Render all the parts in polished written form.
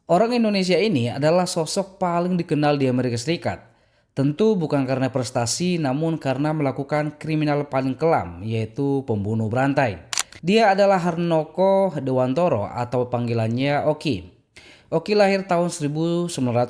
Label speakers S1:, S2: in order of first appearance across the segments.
S1: Orang Indonesia ini adalah sosok paling dikenal di Amerika Serikat. Tentu bukan karena prestasi, namun karena melakukan kriminal paling kelam, yaitu pembunuh berantai. Dia adalah Harnoko Dewantoro atau panggilannya Oki. Oki lahir tahun 1964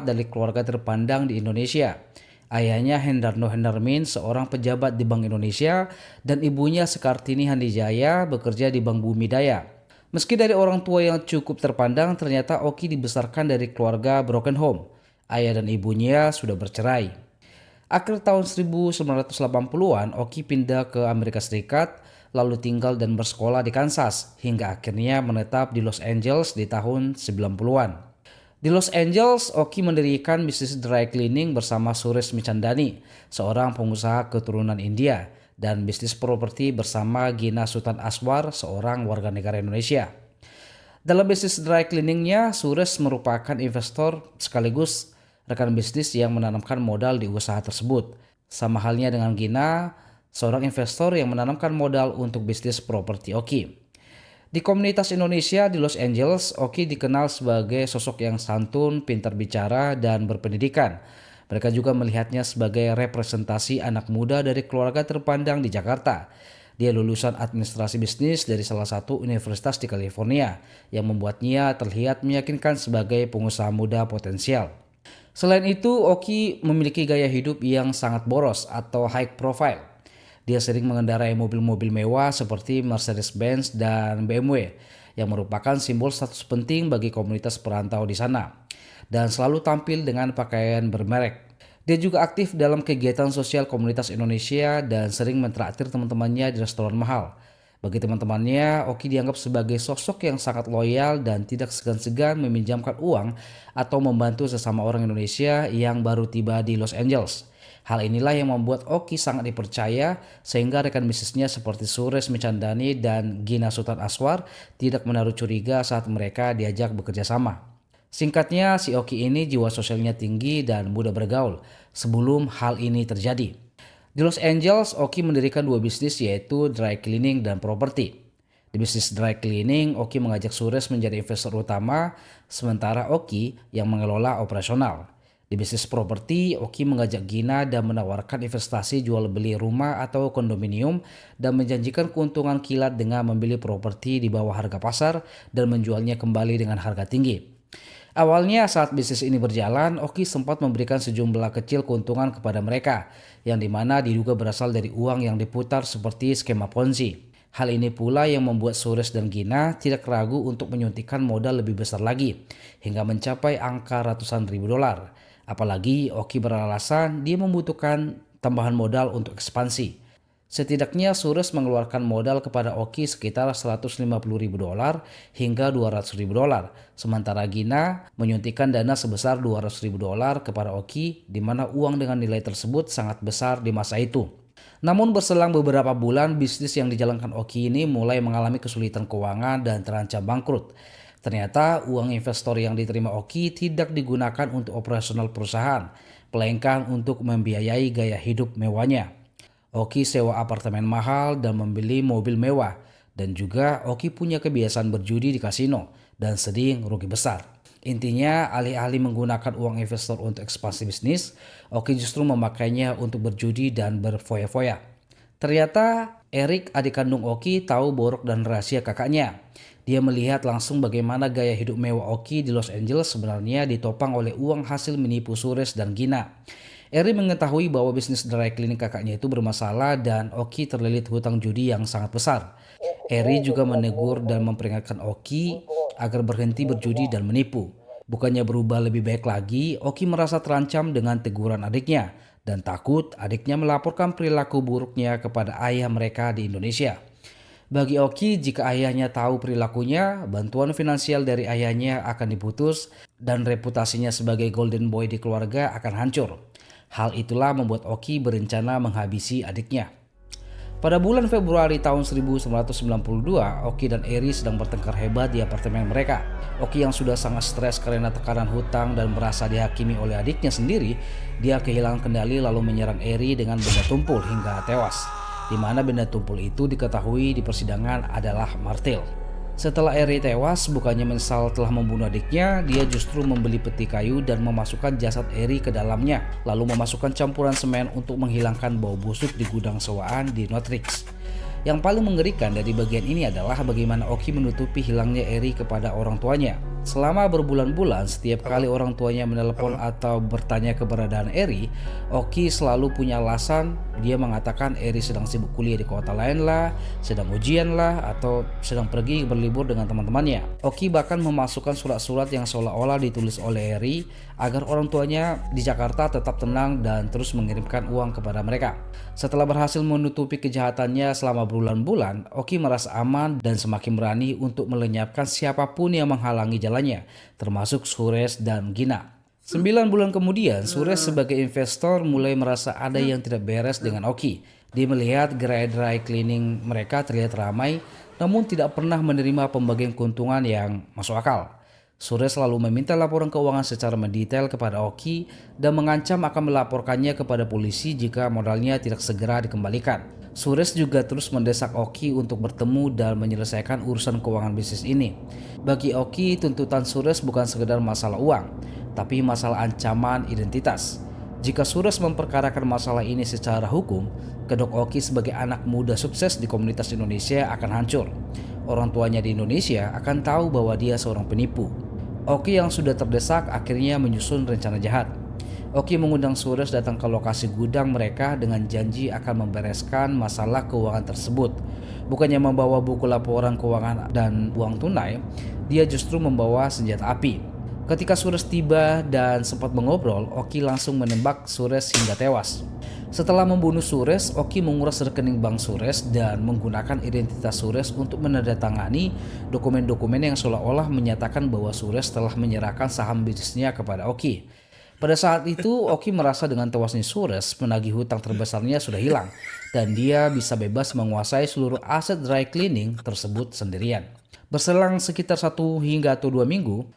S1: dari keluarga terpandang di Indonesia. Ayahnya Hendarno Hendarmin, seorang pejabat di Bank Indonesia, dan ibunya Sekartini Handijaya bekerja di Bank Bumi Daya. Meski dari orang tua yang cukup terpandang, ternyata Oki dibesarkan dari keluarga broken home. Ayah dan ibunya sudah bercerai. Akhir tahun 1980-an, Oki pindah ke Amerika Serikat, lalu tinggal dan bersekolah di Kansas, hingga akhirnya menetap di Los Angeles di tahun 90-an. Di Los Angeles, Oki mendirikan bisnis dry cleaning bersama Suresh Michandani, seorang pengusaha keturunan India, dan bisnis properti bersama Gina Sultan Aswar, seorang warga negara Indonesia. Dalam bisnis dry cleaningnya, Suresh merupakan investor sekaligus rekan bisnis yang menanamkan modal di usaha tersebut. Sama halnya dengan Gina, seorang investor yang menanamkan modal untuk bisnis properti Oki. Di komunitas Indonesia di Los Angeles, Oki dikenal sebagai sosok yang santun, pintar bicara, dan berpendidikan. Mereka juga melihatnya sebagai representasi anak muda dari keluarga terpandang di Jakarta. Dia lulusan administrasi bisnis dari salah satu universitas di California, yang membuatnya terlihat meyakinkan sebagai pengusaha muda potensial. Selain itu, Oki memiliki gaya hidup yang sangat boros atau high profile. Dia sering mengendarai mobil-mobil mewah seperti Mercedes-Benz dan BMW yang merupakan simbol status penting bagi komunitas perantau di sana, dan selalu tampil dengan pakaian bermerek. Dia juga aktif dalam kegiatan sosial komunitas Indonesia dan sering mentraktir teman-temannya di restoran mahal. Bagi teman-temannya, Oki dianggap sebagai sosok yang sangat loyal dan tidak segan-segan meminjamkan uang atau membantu sesama orang Indonesia yang baru tiba di Los Angeles. Hal inilah yang membuat Oki sangat dipercaya sehingga rekan bisnisnya seperti Suresh Michandani dan Gina Sultan Aswar tidak menaruh curiga saat mereka diajak bekerja sama. Singkatnya, si Oki ini jiwa sosialnya tinggi dan mudah bergaul sebelum hal ini terjadi. Di Los Angeles, Oki mendirikan dua bisnis, yaitu dry cleaning dan properti. Di bisnis dry cleaning, Oki mengajak Suresh menjadi investor utama, sementara Oki yang mengelola operasional. Di bisnis properti, Oki mengajak Gina dan menawarkan investasi jual beli rumah atau kondominium dan menjanjikan keuntungan kilat dengan membeli properti di bawah harga pasar dan menjualnya kembali dengan harga tinggi. Awalnya saat bisnis ini berjalan, Oki sempat memberikan sejumlah kecil keuntungan kepada mereka, yang dimana diduga berasal dari uang yang diputar seperti skema Ponzi. Hal ini pula yang membuat Suresh dan Gina tidak ragu untuk menyuntikkan modal lebih besar lagi, hingga mencapai angka ratusan ribu dolar. Apalagi Oki beralasan dia membutuhkan tambahan modal untuk ekspansi. Setidaknya Suresh mengeluarkan modal kepada Oki sekitar 150 ribu dolar hingga 200 ribu dolar. Sementara Gina menyuntikkan dana sebesar 200 ribu dolar kepada Oki, di mana uang dengan nilai tersebut sangat besar di masa itu. Namun berselang beberapa bulan, bisnis yang dijalankan Oki ini mulai mengalami kesulitan keuangan dan terancam bangkrut. Ternyata uang investor yang diterima Oki tidak digunakan untuk operasional perusahaan, melainkan untuk membiayai gaya hidup mewahnya. Oki sewa apartemen mahal dan membeli mobil mewah, dan juga Oki punya kebiasaan berjudi di kasino dan sering rugi besar. Intinya, alih-alih menggunakan uang investor untuk ekspansi bisnis, Oki justru memakainya untuk berjudi dan berfoya-foya. Ternyata Eric, adik kandung Oki, tahu borok dan rahasia kakaknya. Dia melihat langsung bagaimana gaya hidup mewah Oki di Los Angeles sebenarnya ditopang oleh uang hasil menipu Suresh dan Gina. Eri mengetahui bahwa bisnis dry cleaning kakaknya itu bermasalah dan Oki terlilit hutang judi yang sangat besar. Eri juga menegur dan memperingatkan Oki agar berhenti berjudi dan menipu. Bukannya berubah lebih baik lagi, Oki merasa terancam dengan teguran adiknya dan takut adiknya melaporkan perilaku buruknya kepada ayah mereka di Indonesia. Bagi Oki, jika ayahnya tahu perilakunya, bantuan finansial dari ayahnya akan diputus dan reputasinya sebagai golden boy di keluarga akan hancur. Hal itulah membuat Oki berencana menghabisi adiknya. Pada bulan Februari tahun 1992, Oki dan Eri sedang bertengkar hebat di apartemen mereka. Oki yang sudah sangat stres karena tekanan hutang dan merasa dihakimi oleh adiknya sendiri, dia kehilangan kendali lalu menyerang Eri dengan benda tumpul hingga tewas. Di mana benda tumpul itu diketahui di persidangan adalah martil. Setelah Eri tewas, bukannya menyesal telah membunuh adiknya, dia justru membeli peti kayu dan memasukkan jasad Eri ke dalamnya, lalu memasukkan campuran semen untuk menghilangkan bau busuk di gudang sewaan di Northrix. Yang paling mengerikan dari bagian ini adalah bagaimana Oki menutupi hilangnya Eri kepada orang tuanya. Selama berbulan-bulan, setiap kali orang tuanya menelepon atau bertanya keberadaan Eri, Oki selalu punya alasan. Dia mengatakan Eri sedang sibuk kuliah di kota lain lah, sedang ujian lah, atau sedang pergi berlibur dengan teman-temannya. Oki bahkan memasukkan surat-surat yang seolah-olah ditulis oleh Eri agar orang tuanya di Jakarta tetap tenang dan terus mengirimkan uang kepada mereka. Setelah berhasil menutupi kejahatannya selama berbulan-bulan, Oki merasa aman dan semakin berani untuk melenyapkan siapapun yang menghalangi jalannya, termasuk Suresh dan Gina. 9 bulan kemudian, Suresh sebagai investor mulai merasa ada yang tidak beres dengan Oki. Dia melihat gerai dry cleaning mereka terlihat ramai, namun tidak pernah menerima pembagian keuntungan yang masuk akal. Suresh selalu meminta laporan keuangan secara mendetail kepada Oki dan mengancam akan melaporkannya kepada polisi jika modalnya tidak segera dikembalikan. Suresh juga terus mendesak Oki untuk bertemu dan menyelesaikan urusan keuangan bisnis ini. Bagi Oki, tuntutan Suresh bukan sekedar masalah uang, tapi masalah ancaman identitas. Jika Suresh memperkarakan masalah ini secara hukum, kedok Oki sebagai anak muda sukses di komunitas Indonesia akan hancur. Orang tuanya di Indonesia akan tahu bahwa dia seorang penipu. Oki yang sudah terdesak akhirnya menyusun rencana jahat. Oki mengundang Suresh datang ke lokasi gudang mereka dengan janji akan membereskan masalah keuangan tersebut. Bukannya membawa buku laporan keuangan dan uang tunai, dia justru membawa senjata api. Ketika Suresh tiba dan sempat mengobrol, Oki langsung menembak Suresh hingga tewas. Setelah membunuh Suresh, Oki menguras rekening bank Suresh dan menggunakan identitas Suresh untuk menandatangani dokumen-dokumen yang seolah-olah menyatakan bahwa Suresh telah menyerahkan saham bisnisnya kepada Oki. Pada saat itu, Oki merasa dengan tewasnya Suresh, penagih hutang terbesarnya sudah hilang dan dia bisa bebas menguasai seluruh aset dry cleaning tersebut sendirian. Berselang sekitar 1 hingga 2 minggu,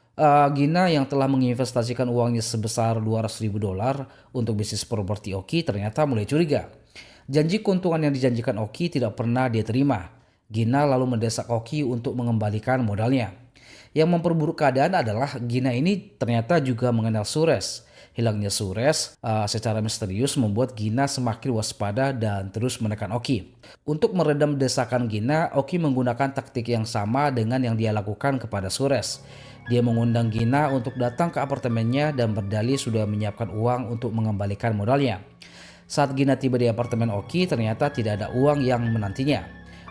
S1: Gina yang telah menginvestasikan uangnya sebesar $200.000 untuk bisnis properti Oki ternyata mulai curiga. Janji keuntungan yang dijanjikan Oki tidak pernah dia terima. Gina lalu mendesak Oki untuk mengembalikan modalnya. Yang memperburuk keadaan adalah Gina ini ternyata juga mengenal Suresh. Hilangnya Suresh secara misterius membuat Gina semakin waspada dan terus menekan Oki. Untuk meredam desakan Gina, Oki menggunakan taktik yang sama dengan yang dia lakukan kepada Suresh. Dia mengundang Gina untuk datang ke apartemennya dan berdalih sudah menyiapkan uang untuk mengembalikan modalnya. Saat Gina tiba di apartemen Oki, ternyata tidak ada uang yang menantinya.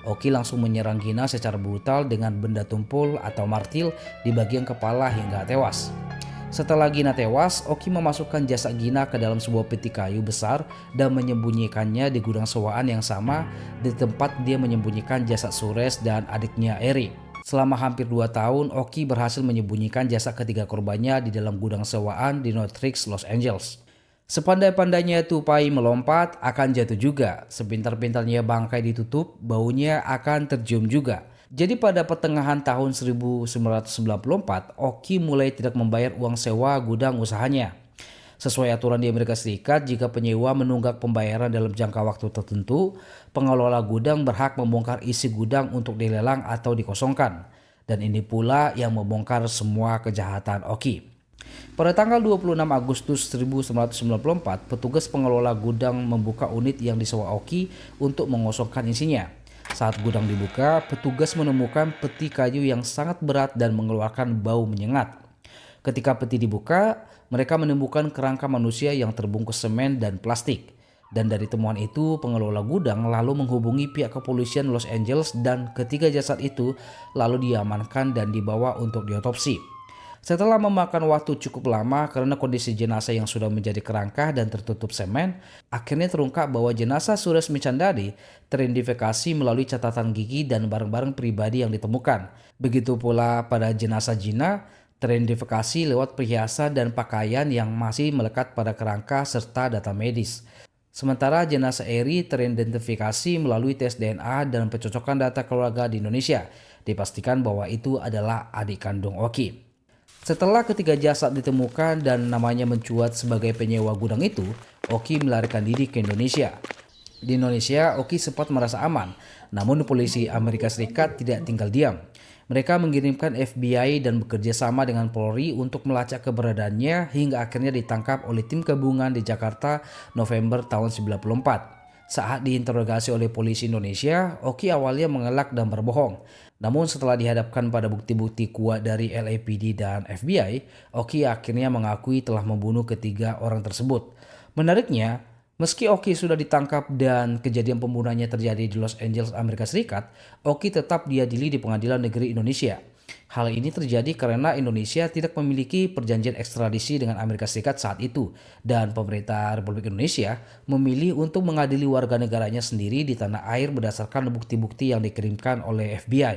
S1: Oki langsung menyerang Gina secara brutal dengan benda tumpul atau martil di bagian kepala hingga tewas. Setelah Gina tewas, Oki memasukkan jasad Gina ke dalam sebuah peti kayu besar dan menyembunyikannya di gudang sewaan yang sama di tempat dia menyembunyikan jasad Suresh dan adiknya Eri. Selama hampir 2 tahun, Oki berhasil menyembunyikan jasad ketiga korbannya di dalam gudang sewaan di Northrix, Los Angeles. Sepandai-pandainya tupai melompat akan jatuh juga. Sepintar-pintarnya bangkai ditutup, baunya akan tercium juga. Jadi pada pertengahan tahun 1994, Oki mulai tidak membayar uang sewa gudang usahanya. Sesuai aturan di Amerika Serikat, jika penyewa menunggak pembayaran dalam jangka waktu tertentu, pengelola gudang berhak membongkar isi gudang untuk dilelang atau dikosongkan. Dan ini pula yang membongkar semua kejahatan Oki. Pada tanggal 26 Agustus 1994, petugas pengelola gudang membuka unit yang disewa Oki untuk mengosongkan isinya. Saat gudang dibuka, petugas menemukan peti kayu yang sangat berat dan mengeluarkan bau menyengat. Ketika peti dibuka, mereka menemukan kerangka manusia yang terbungkus semen dan plastik. Dan dari temuan itu, pengelola gudang lalu menghubungi pihak kepolisian Los Angeles dan ketiga jasad itu lalu diamankan dan dibawa untuk diotopsi. Setelah memakan waktu cukup lama karena kondisi jenazah yang sudah menjadi kerangka dan tertutup semen, akhirnya terungkap bahwa jenazah Suresh Michandani teridentifikasi melalui catatan gigi dan barang-barang pribadi yang ditemukan. Begitu pula pada jenazah Gina, teridentifikasi lewat perhiasan dan pakaian yang masih melekat pada kerangka serta data medis. Sementara jenazah Eri teridentifikasi melalui tes DNA dan pencocokan data keluarga di Indonesia. Dipastikan bahwa itu adalah adik kandung Oki. Setelah ketiga jasad ditemukan dan namanya mencuat sebagai penyewa gudang itu, Oki melarikan diri ke Indonesia. Di Indonesia, Oki sempat merasa aman, namun polisi Amerika Serikat tidak tinggal diam. Mereka mengirimkan FBI dan bekerja sama dengan Polri untuk melacak keberadaannya hingga akhirnya ditangkap oleh tim gabungan di Jakarta November tahun 94. Saat diinterogasi oleh polisi Indonesia, Oki awalnya mengelak dan berbohong. Namun setelah dihadapkan pada bukti-bukti kuat dari LAPD dan FBI, Oki akhirnya mengakui telah membunuh ketiga orang tersebut. Menariknya, meski Oki sudah ditangkap dan kejadian pembunuhannya terjadi di Los Angeles, Amerika Serikat, Oki tetap diadili di Pengadilan Negeri Indonesia. Hal ini terjadi karena Indonesia tidak memiliki perjanjian ekstradisi dengan Amerika Serikat saat itu, dan pemerintah Republik Indonesia memilih untuk mengadili warga negaranya sendiri di tanah air berdasarkan bukti-bukti yang dikirimkan oleh FBI.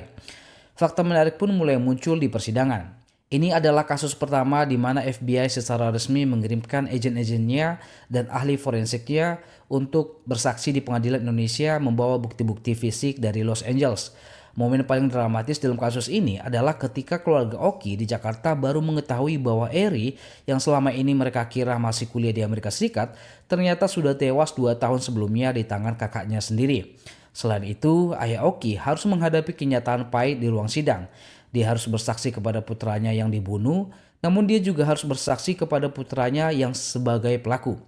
S1: Fakta menarik pun mulai muncul di persidangan. Ini adalah kasus pertama di mana FBI secara resmi mengirimkan agen-agennya dan ahli forensiknya untuk bersaksi di Pengadilan Indonesia membawa bukti-bukti fisik dari Los Angeles. Momen paling dramatis dalam kasus ini adalah ketika keluarga Oki di Jakarta baru mengetahui bahwa Eri yang selama ini mereka kira masih kuliah di Amerika Serikat ternyata sudah tewas 2 tahun sebelumnya di tangan kakaknya sendiri. Selain itu, ayah Oki harus menghadapi kenyataan pahit di ruang sidang. Dia harus bersaksi kepada putranya yang dibunuh, namun dia juga harus bersaksi kepada putranya yang sebagai pelaku.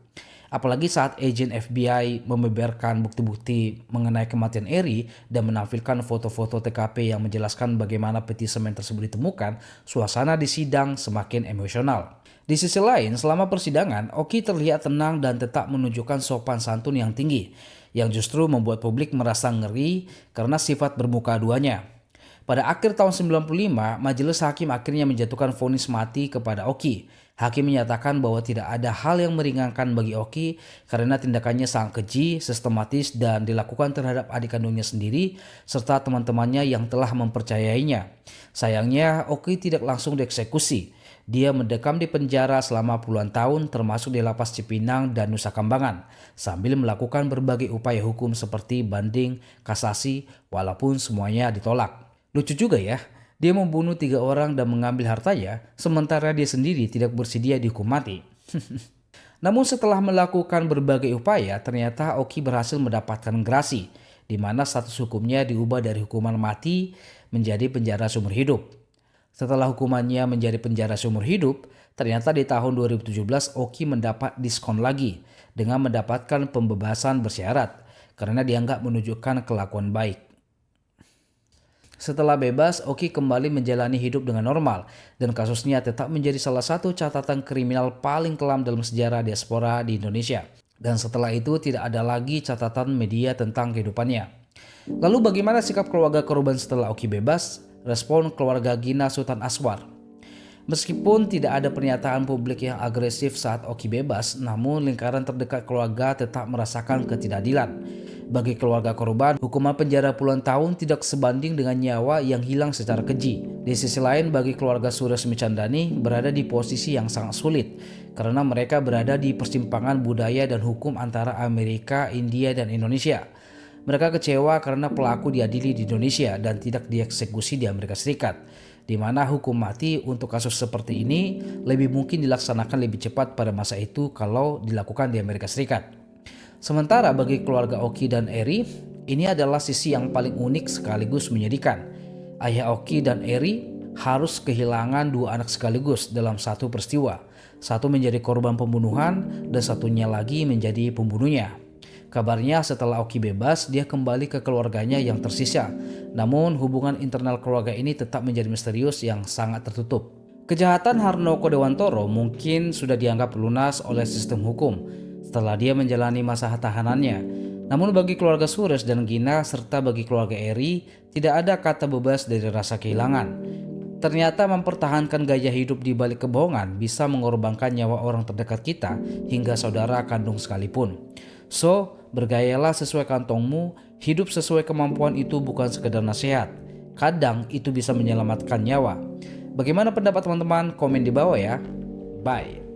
S1: Apalagi saat agen FBI membeberkan bukti-bukti mengenai kematian Eri dan menampilkan foto-foto TKP yang menjelaskan bagaimana peti semen tersebut ditemukan, suasana di sidang semakin emosional. Di sisi lain, selama persidangan, Oki terlihat tenang dan tetap menunjukkan sopan santun yang tinggi, yang justru membuat publik merasa ngeri karena sifat bermuka duanya. Pada akhir tahun 95, majelis hakim akhirnya menjatuhkan vonis mati kepada Oki. Hakim menyatakan bahwa tidak ada hal yang meringankan bagi Oki karena tindakannya sangat keji, sistematis, dan dilakukan terhadap adik kandungnya sendiri serta teman-temannya yang telah mempercayainya. Sayangnya, Oki tidak langsung dieksekusi. Dia mendekam di penjara selama puluhan tahun termasuk di lapas Cipinang dan Nusa Kambangan sambil melakukan berbagai upaya hukum seperti banding, kasasi, walaupun semuanya ditolak. Lucu juga ya. Dia membunuh 3 orang dan mengambil hartanya, sementara dia sendiri tidak bersedia dihukum mati. Namun setelah melakukan berbagai upaya, ternyata Oki berhasil mendapatkan gerasi, di mana status hukumnya diubah dari hukuman mati menjadi penjara seumur hidup. Setelah hukumannya menjadi penjara seumur hidup, ternyata di tahun 2017 Oki mendapat diskon lagi dengan mendapatkan pembebasan bersyarat karena dianggap menunjukkan kelakuan baik. Setelah bebas, Oki kembali menjalani hidup dengan normal dan kasusnya tetap menjadi salah satu catatan kriminal paling kelam dalam sejarah diaspora di Indonesia. Dan setelah itu tidak ada lagi catatan media tentang kehidupannya. Lalu bagaimana sikap keluarga korban setelah Oki bebas? Respon keluarga Gina Sultan Aswar. Meskipun tidak ada pernyataan publik yang agresif saat Oki bebas, namun lingkaran terdekat keluarga tetap merasakan ketidakadilan. Bagi keluarga korban, hukuman penjara puluhan tahun tidak sebanding dengan nyawa yang hilang secara keji. Di sisi lain, bagi keluarga Suresmi Chandani berada di posisi yang sangat sulit karena mereka berada di persimpangan budaya dan hukum antara Amerika, India, dan Indonesia. Mereka kecewa karena pelaku diadili di Indonesia dan tidak dieksekusi di Amerika Serikat, di mana hukum mati untuk kasus seperti ini lebih mungkin dilaksanakan lebih cepat pada masa itu kalau dilakukan di Amerika Serikat. Sementara bagi keluarga Oki dan Eri, ini adalah sisi yang paling unik sekaligus menyedihkan. Ayah Oki dan Eri harus kehilangan 2 anak sekaligus dalam satu peristiwa. Satu menjadi korban pembunuhan dan satunya lagi menjadi pembunuhnya. Kabarnya setelah Oki bebas, dia kembali ke keluarganya yang tersisa. Namun hubungan internal keluarga ini tetap menjadi misterius yang sangat tertutup. Kejahatan Harnoko Dewantoro mungkin sudah dianggap lunas oleh sistem hukum setelah dia menjalani masa tahanannya. Namun bagi keluarga Sures dan Gina serta bagi keluarga Eri, tidak ada kata bebas dari rasa kehilangan. Ternyata mempertahankan gaya hidup di balik kebohongan bisa mengorbankan nyawa orang terdekat kita hingga saudara kandung sekalipun. So, bergayalah sesuai kantongmu, hidup sesuai kemampuan itu bukan sekedar nasihat. Kadang itu bisa menyelamatkan nyawa. Bagaimana pendapat teman-teman? Komen di bawah ya. Bye.